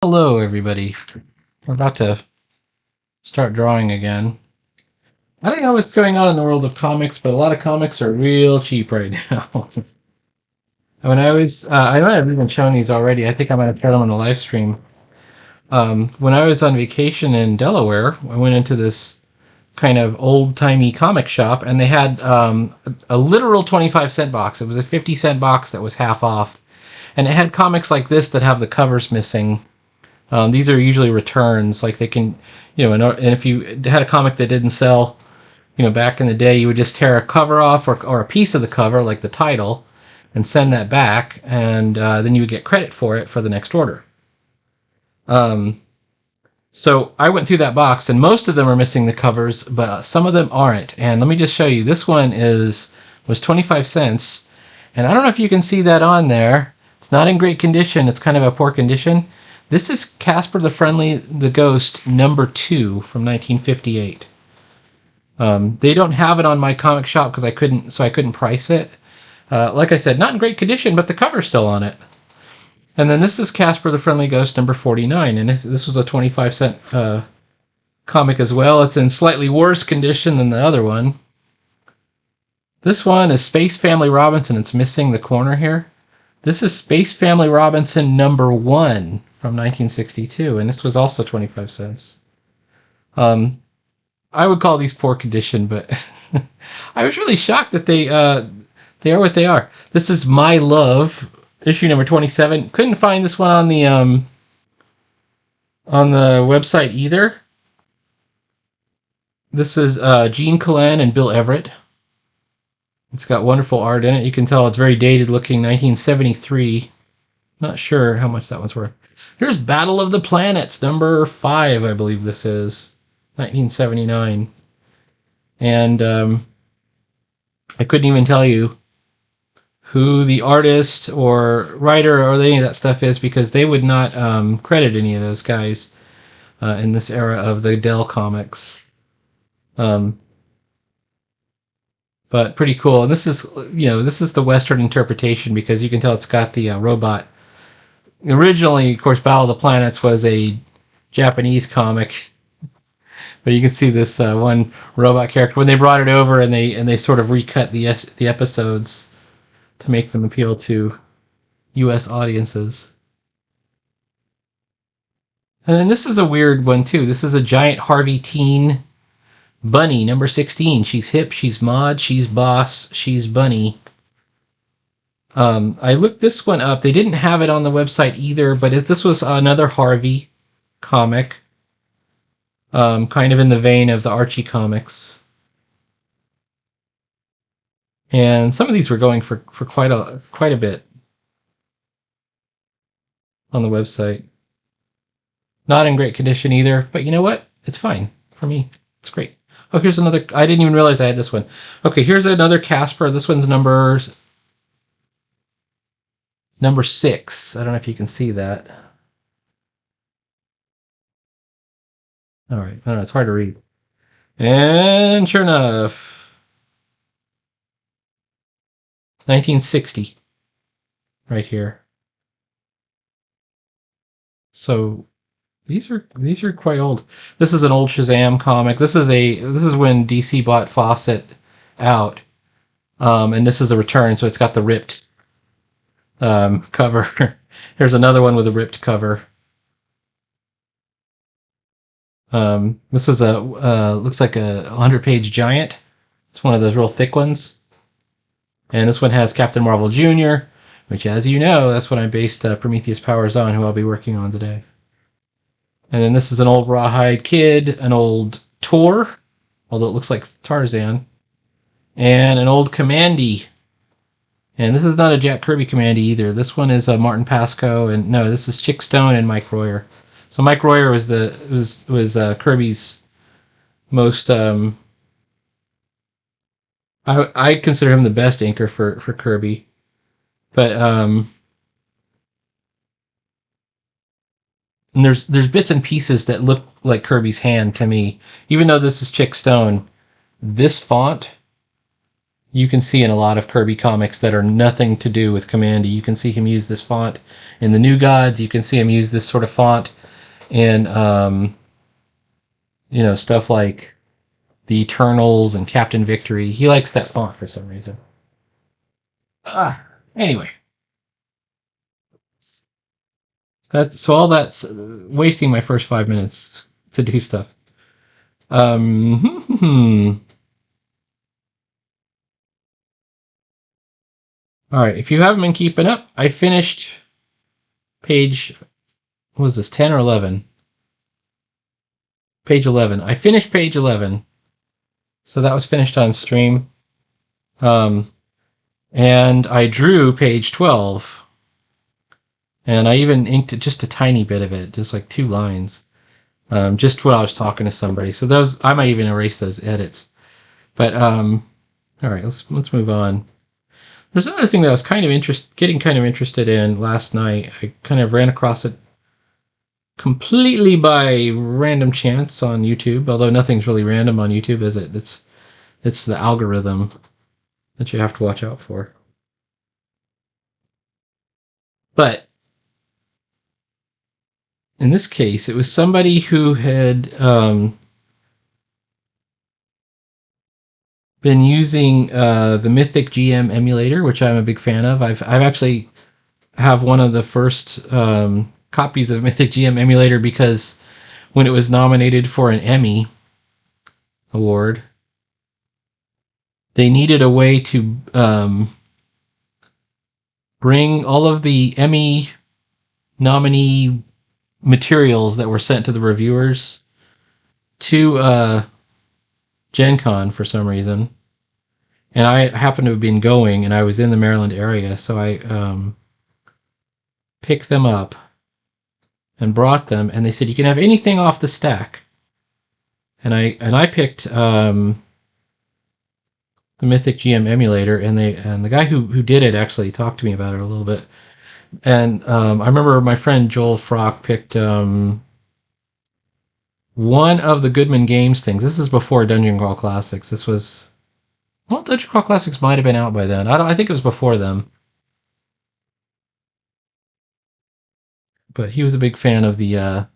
Hello, everybody. We're about to start drawing again. I don't know what's going on in the world of comics, but a lot of comics are real cheap right now. I might have even shown these already. I think I might have shared them on the live stream. When I was on vacation in Delaware, I went into this kind of old-timey comic shop, and they had a literal 25-cent box. It was a 50-cent box that was half off, and it had comics like this that have the covers missing. These are usually returns. Like they can, and if you had a comic that didn't sell, back in the day, you would just tear a cover off or a piece of the cover, like the title, and send that back, and then you would get credit for it for the next order. So I went through that box, and most of them are missing the covers, but some of them aren't. And let me just show you. This one was 25 cents, and I don't know if you can see that on there. It's not in great condition. It's kind of a poor condition. This is Casper the Ghost #2 from 1958. They don't have it on my comic shop because I couldn't price it. Like I said, not in great condition, but the cover's still on it. And then this is Casper the Friendly Ghost #49, and this was a 25-cent comic as well. It's in slightly worse condition than the other one. This one is Space Family Robinson. It's missing the corner here. This is Space Family Robinson #1 from 1962, and this was also 25 cents. I would call these poor condition, but I was really shocked that they are what they are. This is My Love, issue number 27. Couldn't find this one on the website either. This is Gene Colan and Bill Everett. It's got wonderful art in it. You can tell it's very dated looking, 1973. Not sure how much that one's worth. Here's Battle of the Planets, number 5, I believe this is, 1979. And I couldn't even tell you who the artist or writer or any of that stuff is because they would not credit any of those guys in this era of the Dell comics. But pretty cool. And this is the Western interpretation because you can tell it's got the robot. Originally, of course, Battle of the Planets was a Japanese comic, but you can see this one robot character when they brought it over and they sort of recut the episodes to make them appeal to U.S. audiences. And then this is a weird one too. This is a giant Harvey Teen Bunny, number 16. She's hip, she's mod, she's boss, she's bunny. I looked this one up. They didn't have it on the website either, but this was another Harvey comic, kind of in the vein of the Archie comics. And some of these were going for quite a bit on the website. Not in great condition either, but you know what? It's fine for me. It's great. Oh, here's another. I didn't even realize I had this one. Okay, here's another Casper. This one's number 6. I don't know if you can see that. All right. I don't know. It's hard to read. And sure enough, 1960, right here. So these are quite old. This is an old Shazam comic. This is when DC bought Fawcett out, and this is a return. So it's got the ripped cover. Here's another one with a ripped cover. This is looks like a 100-page giant. It's one of those real thick ones. And this one has Captain Marvel Jr., which, as you know, that's what I based Prometheus Powers on, who I'll be working on today. And then this is an old Rawhide Kid, an old Tor, although it looks like Tarzan, and an old Commandy. And this is not a Jack Kirby Commandy either. This one is Martin Pascoe, and no, this is Chick Stone and Mike Royer. So Mike Royer was Kirby's most. I consider him the best inker for Kirby, but and there's bits and pieces that look like Kirby's hand to me. Even though this is Chick Stone, this font you can see in a lot of Kirby comics that are nothing to do with Commandy. You can see him use this font in the New Gods. You can see him use this sort of font in, stuff like the Eternals and Captain Victory. He likes that font for some reason. Anyway, all that's wasting my first 5 minutes to do stuff. All right, if you haven't been keeping up, I finished page, what was this, 10 or 11? Page 11. I finished page 11. So that was finished on stream. And I drew page 12. And I even inked just a tiny bit of it, just like 2 lines. Just while I was talking to somebody. So those, I might even erase those edits. But all right, let's move on. There's another thing that I was getting kind of interested in last night. I kind of ran across it completely by random chance on YouTube, although nothing's really random on YouTube, is it? It's the algorithm that you have to watch out for. But in this case, it was somebody who had been using the Mythic GM emulator, which I'm a big fan of. I've actually have one of the first copies of Mythic GM emulator because when it was nominated for an Emmy award, they needed a way to bring all of the Emmy nominee materials that were sent to the reviewers to Gen Con for some reason. And I happened to have been going, and I was in the Maryland area, so I picked them up and brought them, and they said, you can have anything off the stack. And I picked the Mythic GM emulator, and the guy who did it actually talked to me about it a little bit. And I remember my friend Joel Frock picked one of the Goodman Games things. This is before Dungeon Crawl Classics. This was, well, Dungeon Crawl Classics might have been out by then. I think it was before them. But he was a big fan of the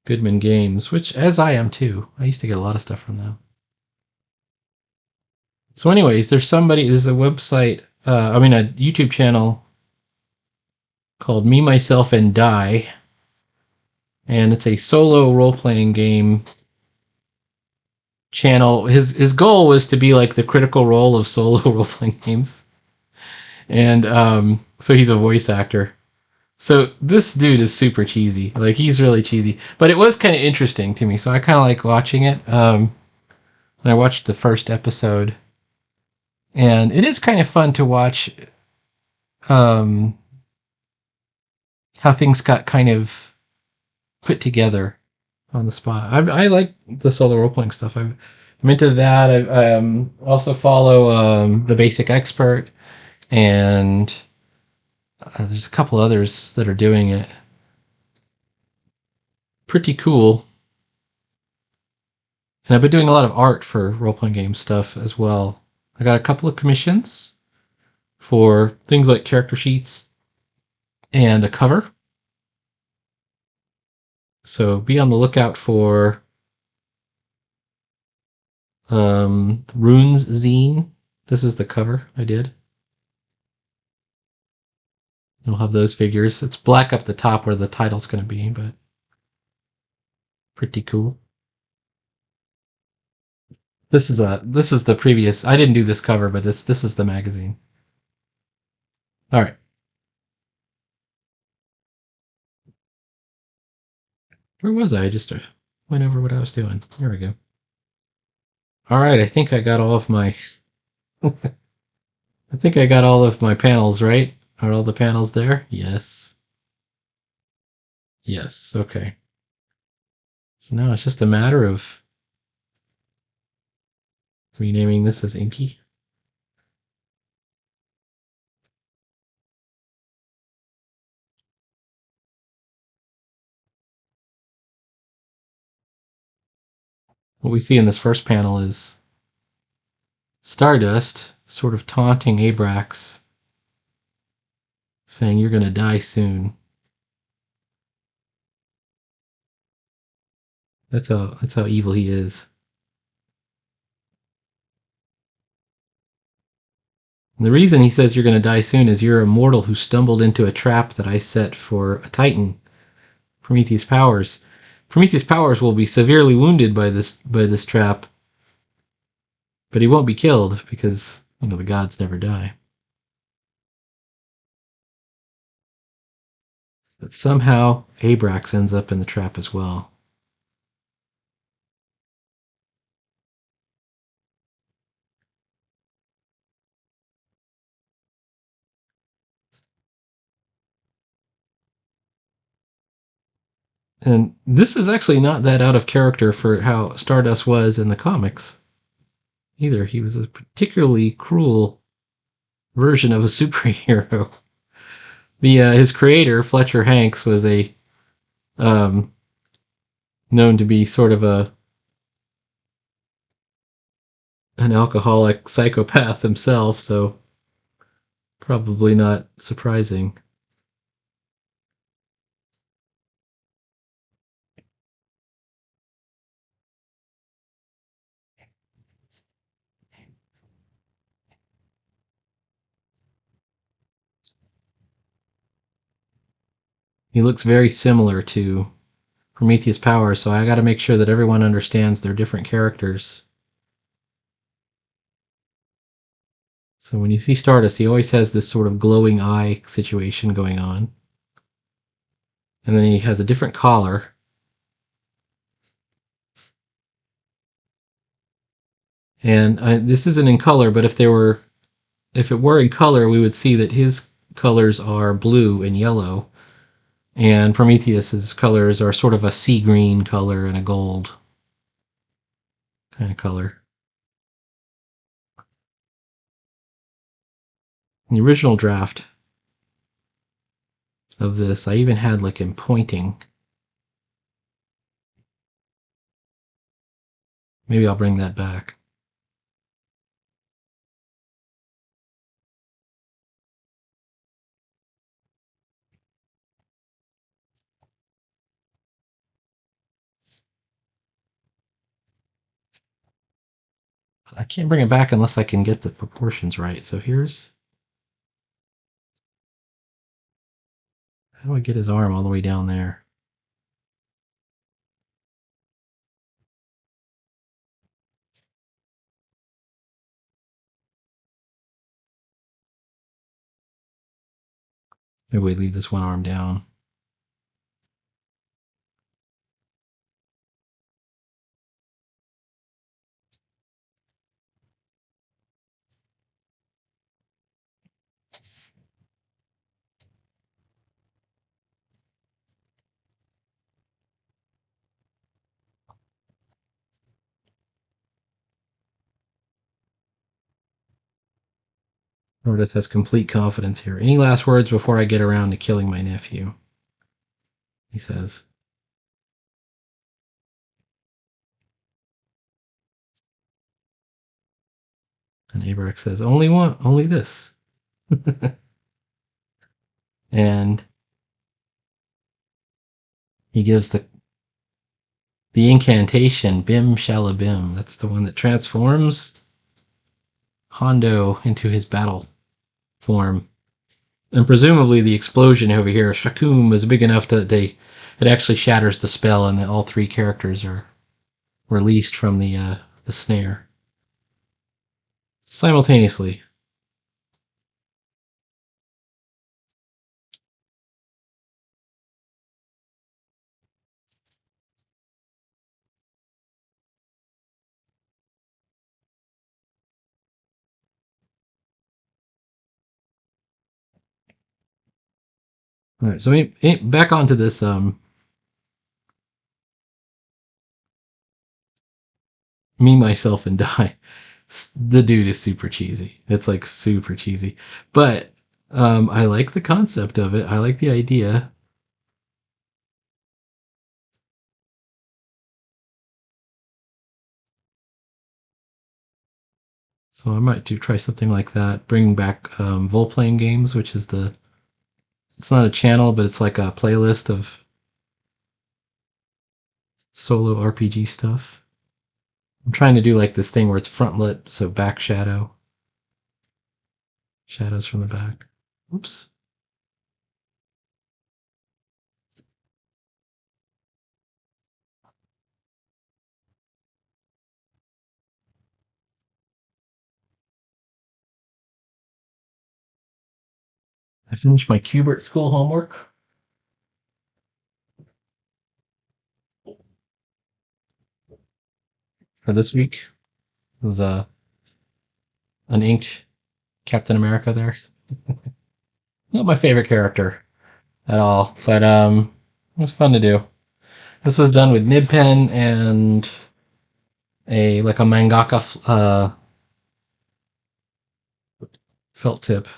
Goodman Games, which, as I am too. I used to get a lot of stuff from them. So anyways, there's a website, a YouTube channel called Me, Myself, and Die. And it's a solo role-playing game channel. His goal was to be like the Critical Role of solo role-playing games. And so he's a voice actor. So this dude is super cheesy. Like, he's really cheesy. But it was kind of interesting to me, so I kind of like watching it. And I watched the first episode. And it is kind of fun to watch how things got kind of put together on the spot. I like the solo role-playing stuff. I'm into that. I also follow The Basic Expert, and there's a couple others that are doing it. Pretty cool. And I've been doing a lot of art for role-playing game stuff as well. I got a couple of commissions for things like character sheets and a cover. So be on the lookout for Runes Zine. This is the cover I did. You'll have those figures. It's black up the top where the title's going to be, but pretty cool. This is the previous. I didn't do this cover, but this is the magazine. All right. Where was I? I just went over what I was doing. Here we go. All right. I think I got all of my. I think I got all of my panels right. Are all the panels there? Yes. Yes. Okay. So now it's just a matter of renaming this as Inky. What we see in this first panel is Stardust sort of taunting Abrax, saying you're going to die soon. That's how evil he is. And the reason he says you're going to die soon is you're a mortal who stumbled into a trap that I set for a Titan, Prometheus Powers. Prometheus Powers will be severely wounded by this trap, but he won't be killed because the gods never die. But somehow Abrax ends up in the trap as well. And this is actually not that out of character for how Stardust was in the comics either. He was a particularly cruel version of a superhero. His creator, Fletcher Hanks, was a um, known to be sort of an alcoholic psychopath himself, so probably not surprising. He looks very similar to Prometheus Powers, so I got to make sure that everyone understands they're different characters. So when you see Stardust, he always has this sort of glowing eye situation going on. And then he has a different collar. And this isn't in color, but if it were in color, we would see that his colors are blue and yellow, and Prometheus's colors are sort of a sea green color and a gold kind of color. In the original draft of this, I even had like him pointing. Maybe I'll bring that back. I can't bring it back unless I can get the proportions right. So here's, how do I get his arm all the way down there? Maybe we leave this one arm down. Meredith has complete confidence here. Any last words before I get around to killing my nephew? He says. And Abrax says, only one, only this. And he gives the incantation, Bim Shalabim. That's the one that transforms Hondo into his battle form. And presumably the explosion over here, Shakum, is big enough that it actually shatters the spell and all three characters are released from the snare simultaneously. All right, so back onto this. Me, myself, and die. The dude is super cheesy. It's like super cheesy, but I like the concept of it. I like the idea. So I might try something like that. Bring back Vole playing games, which is it's not a channel, but it's like a playlist of solo RPG stuff. I'm trying to do like this thing where it's front lit, so back shadow. Shadows from the back. Oops. I finished my Cubert school homework for this week. It was an inked Captain America there. Not my favorite character at all, but it was fun to do. This was done with nib pen and a mangaka felt tip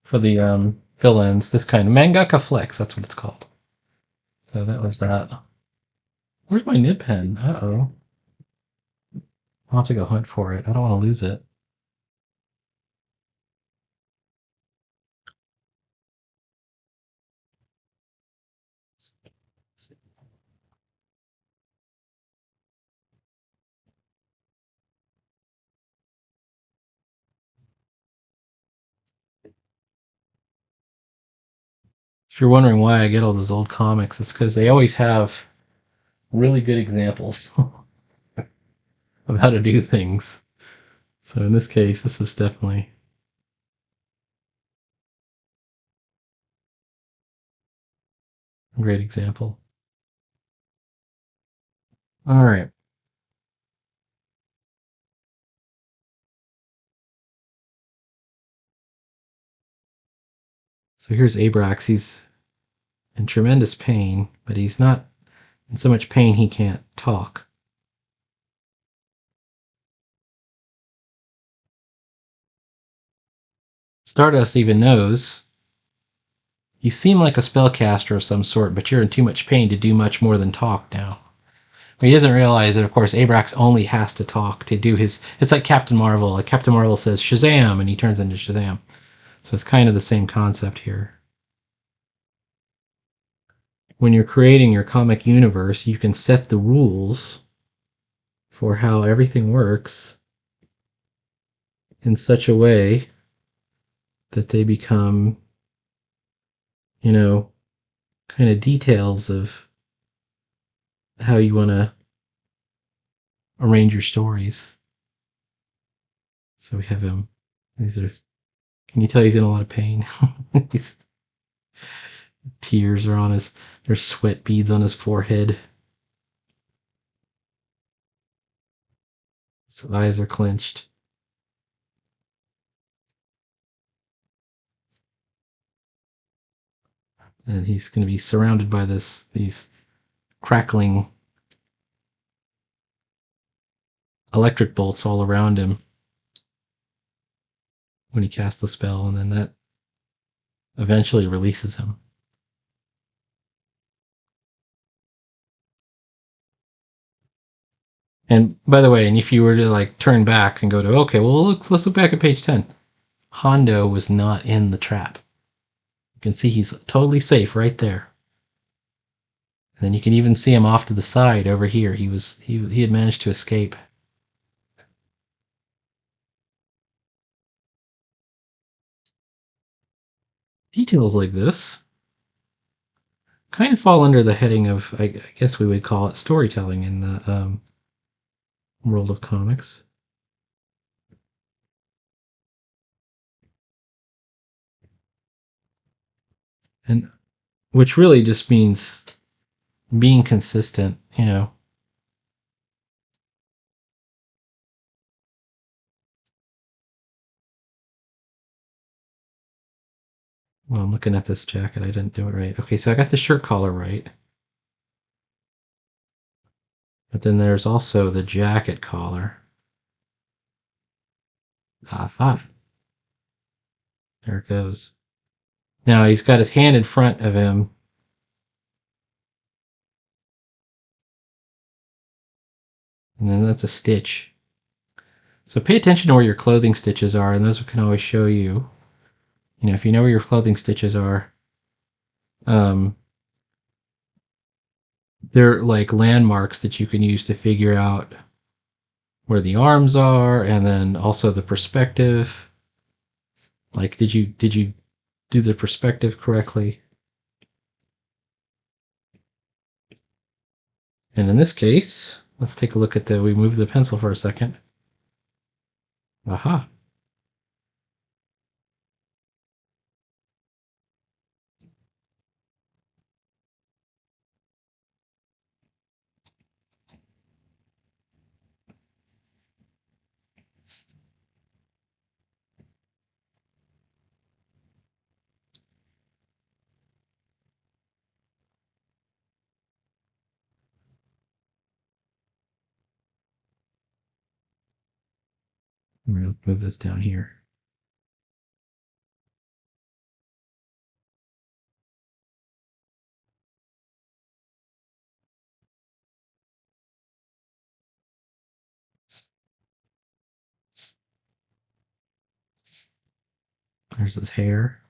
for the fill-ins. This kind of mangaka flex, that's what it's called. So that was that. Where's my nib pen? Uh-oh. I'll have to go hunt for it. I don't want to lose it. If you're wondering why I get all those old comics, it's because they always have really good examples of how to do things. So in this case, this is definitely a great example. All right. So here's Abrax. He's in tremendous pain, but he's not in so much pain he can't talk. Stardust even knows you seem like a spellcaster of some sort, but you're in too much pain to do much more than talk now. But he doesn't realize that, of course, Abrax only has to talk to do his. It's like Captain Marvel. Like Captain Marvel says Shazam, and he turns into Shazam. So it's kind of the same concept here. When you're creating your comic universe, you can set the rules for how everything works in such a way that they become, you know, kind of details of how you want to arrange your stories. So we have him. These are. Can you tell he's in a lot of pain? His tears are on his. There's sweat beads on his forehead. His eyes are clenched. And he's going to be surrounded by these crackling electric bolts all around him when he casts the spell, and then that eventually releases him. And by the way, and if you were to like turn back and go to okay, well let's look back at page 10. Hondo was not in the trap. You can see he's totally safe right there. And then you can even see him off to the side over here. He had managed to escape. Details like this kind of fall under the heading of, I guess we would call it storytelling in the world of comics. And which really just means being consistent, you know. Well, I'm looking at this jacket. I didn't do it right. Okay, so I got the shirt collar right. But then there's also the jacket collar. Aha. There it goes. Now he's got his hand in front of him. And then that's a stitch. So pay attention to where your clothing stitches are, and those can always show you. If you know where your clothing stitches are, um, they're like landmarks that you can use to figure out where the arms are, and then also the perspective. Like, did you do the perspective correctly? And in this case, let's take a look at we move the pencil for a second. Aha. Let's move this down here. There's his hair.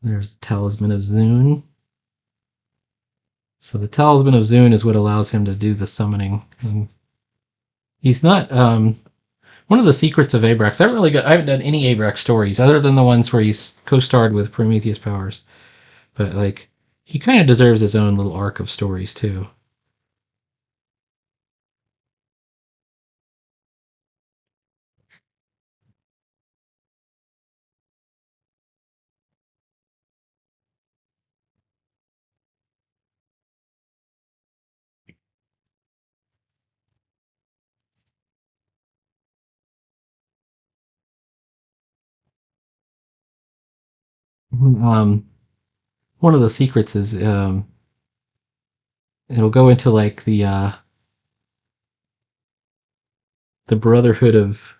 There's the Talisman of Zune. So the Talisman of Zune is what allows him to do the summoning. And he's not one of the secrets of Abrax. I haven't done any Abrax stories other than the ones where he's co-starred with Prometheus powers. But like, he kind of deserves his own little arc of stories too. Um, One of the secrets is it'll go into like the Brotherhood of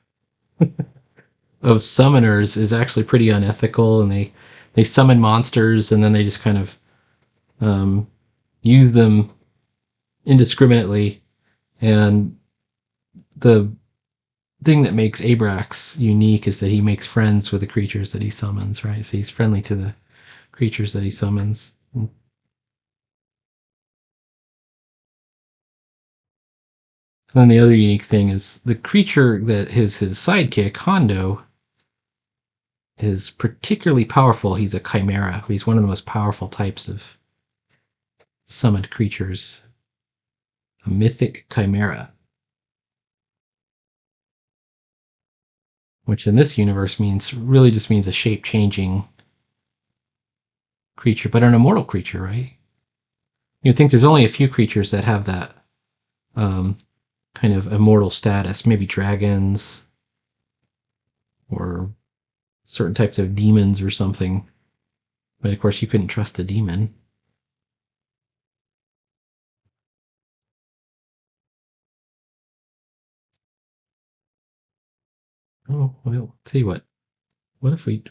Summoners is actually pretty unethical, and they summon monsters and then they just kind of use them indiscriminately. And the thing that makes Abrax unique is that he makes friends with the creatures that he summons, right? So he's friendly to the creatures that he summons. And then the other unique thing is the creature that his sidekick, Hondo, is particularly powerful. He's a chimera. He's one of the most powerful types of summoned creatures. A mythic chimera. Which in this universe really just means a shape-changing creature, but an immortal creature, right? You'd think there's only a few creatures that have that kind of immortal status. Maybe dragons or certain types of demons or something. But of course, you couldn't trust a demon. Oh, well, tell you what. What if we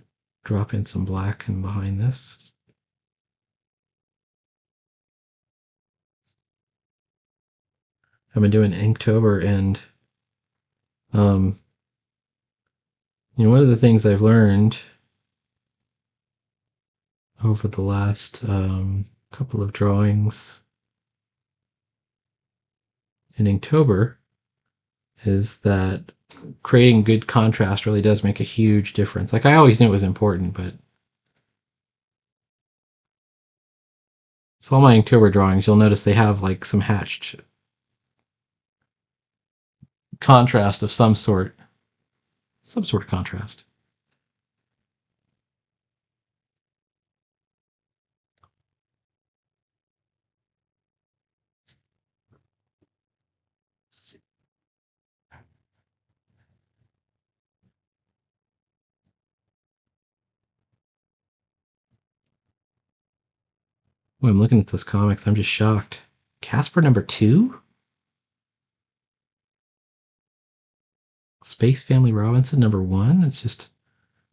drop in some black and behind this? I've been doing Inktober, and one of the things I've learned over the last couple of drawings in Inktober is that creating good contrast really does make a huge difference. Like, I always knew it was important, but so all my Inktober drawings, you'll notice they have like some hatched contrast of some sort of contrast. When I'm looking at this comics, I'm just shocked. Casper #2? Space Family Robinson #1? It's just,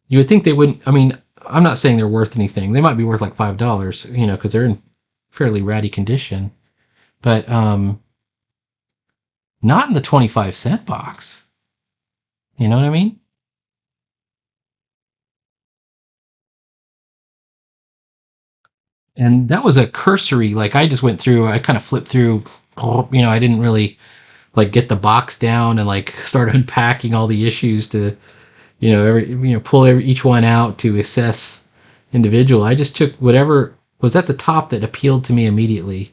you would think they wouldn't. I mean, I'm not saying they're worth anything. They might be worth like $5, because they're in fairly ratty condition. But Not in the 25-cent box. You know what I mean? And that was a cursory, like I just went through, I kind of flipped through, I didn't really like get the box down and like start unpacking all the issues to, pull each one out to assess individual. I just took whatever was at the top that appealed to me immediately.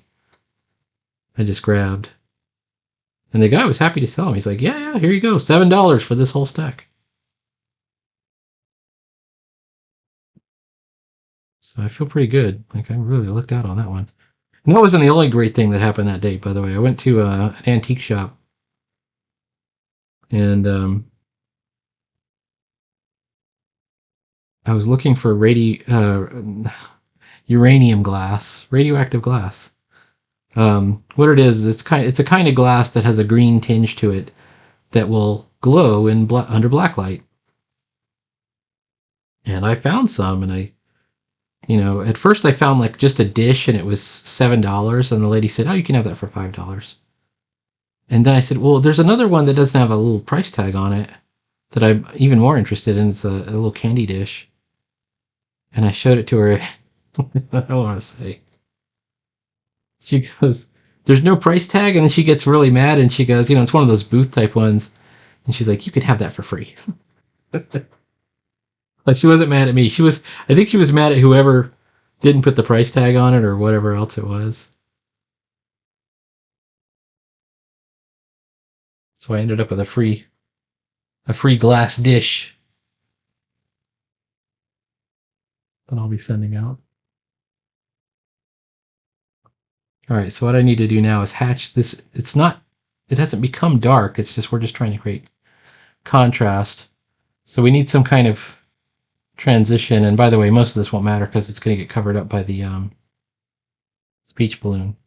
I just grabbed. And the guy was happy to sell them. He's like, yeah, here you go. $7 for this whole stack. So I feel pretty good. Like I really looked out on that one. And that wasn't the only great thing that happened that day, by the way. I went to an antique shop and I was looking for uranium glass, radioactive glass. What it is, it's a kind of glass that has a green tinge to it that will glow under black light. And I found some, and at first I found like just a dish, and it was $7, and the lady said, "Oh, you can have that for $5." And then I said, "Well, there's another one that doesn't have a little price tag on it that I'm even more interested in. It's a little candy dish." And I showed it to her. I don't want to say. She goes, "There's no price tag," and then she gets really mad, and she goes, "It's one of those booth type ones," and she's like, "You can have that for free." Like she wasn't mad at me. I think she was mad at whoever didn't put the price tag on it or whatever else it was. So I ended up with a free glass dish that I'll be sending out. All right, so what I need to do now is hatch this. It hasn't become dark. It's just we're just trying to create contrast. So we need some kind of transition. And by the way, most of this won't matter because it's going to get covered up by the speech balloon.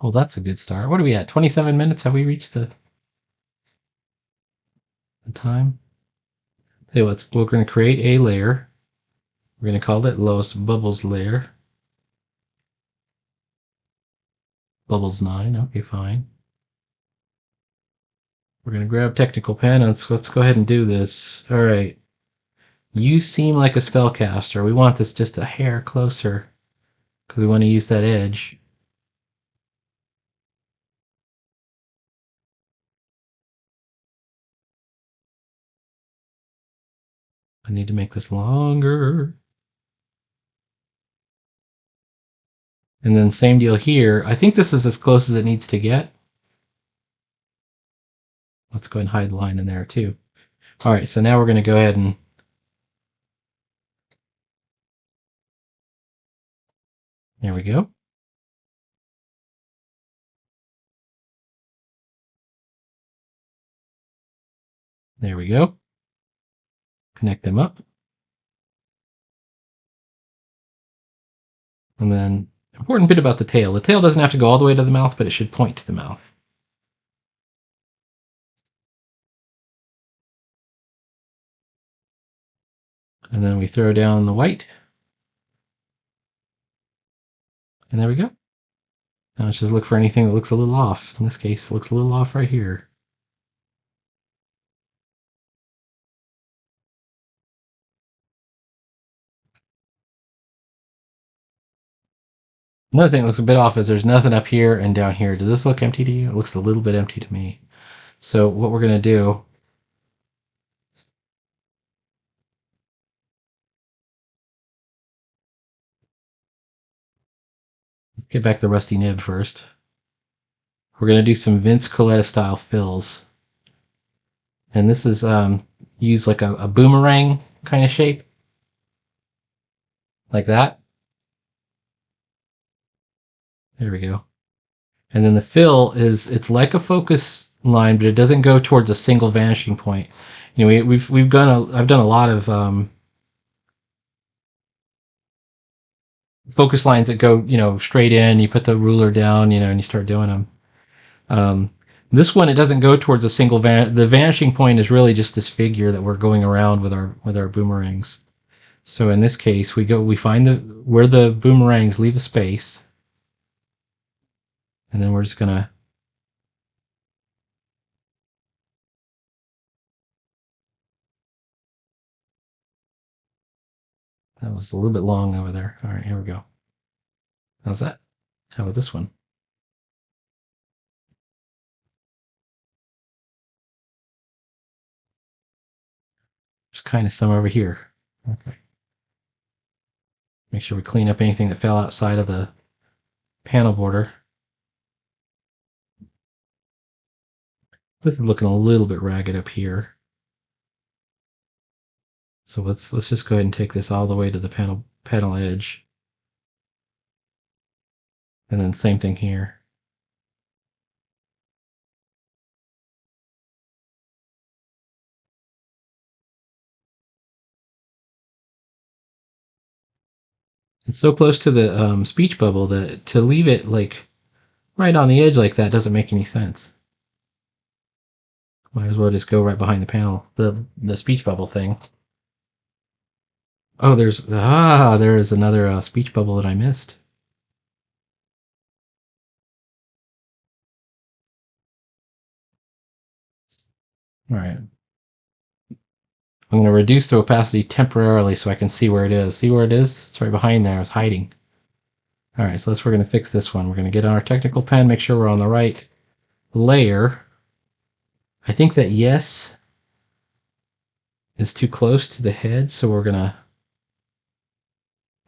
Well, that's a good start. What are we at? 27 minutes? Have we reached the time? Okay, we're going to create a layer. We're going to call it Los Bubbles layer. Bubbles 9. Okay, fine. We're going to grab technical pen and let's go ahead and do this. All right. You seem like a spellcaster. We want this just a hair closer because we want to use that edge. I need to make this longer. And then same deal here. I think this is as close as it needs to get. Let's go ahead and hide the line in there too. All right, so now we're going to go ahead and there we go. There we go. Connect them up. And then important bit about the tail. The tail doesn't have to go all the way to the mouth, but it should point to the mouth. And then we throw down the white. And there we go. Now let's just look for anything that looks a little off. In this case, it looks a little off right here. Another thing that looks a bit off is there's nothing up here and down here. Does this look empty to you? It looks a little bit empty to me. So what we're going to do, let's get back the rusty nib first. We're going to do some Vince Coletta style fills. And this is use like a boomerang kind of shape. Like that. There we go. And then the fill it's like a focus line, but it doesn't go towards a single vanishing point. I've done a lot of focus lines that go, straight in. You put the ruler down, and you start doing them. This one, it doesn't go towards a single the vanishing point is really just this figure that we're going around with our boomerangs. So in this case, we find where the boomerangs leave a space, and then we're just gonna that was a little bit long over there. All right, here we go. How's that? How about this one? There's kind of some over here. Okay. Make sure we clean up anything that fell outside of the panel border. This is looking a little bit ragged up here. So let's just go ahead and take this all the way to the panel edge. And then same thing here. It's so close to the speech bubble that to leave it like right on the edge like that doesn't make any sense. Might as well just go right behind the panel, the speech bubble thing. Oh, there is another speech bubble that I missed. All right. I'm going to reduce the opacity temporarily so I can see where it is. See where it is? It's right behind there. It's hiding. All right, so we're going to fix this one. We're going to get on our technical pen, make sure we're on the right layer. I think that yes is too close to the head, so we're going to...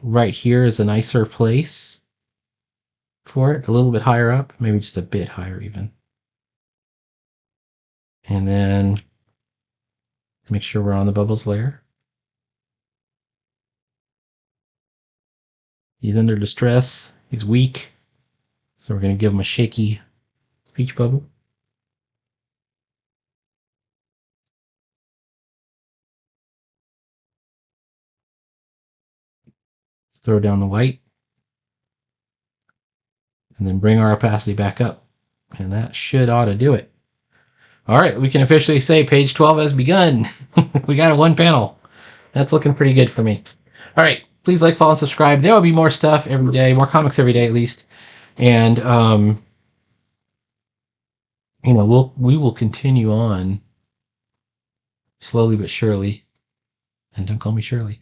Right here is a nicer place for it, a little bit higher up, maybe just a bit higher even. And then make sure we're on the bubbles layer. He's under distress. He's weak. So we're going to give him a shaky speech bubble. Let's throw down the white. And then bring our opacity back up. And that ought to do it. All right, we can officially say page 12 has begun. We got a one panel. That's looking pretty good for me. All right, please like, follow, and subscribe. There will be more stuff every day, more comics every day at least. And we will continue on slowly but surely. And don't call me Shirley.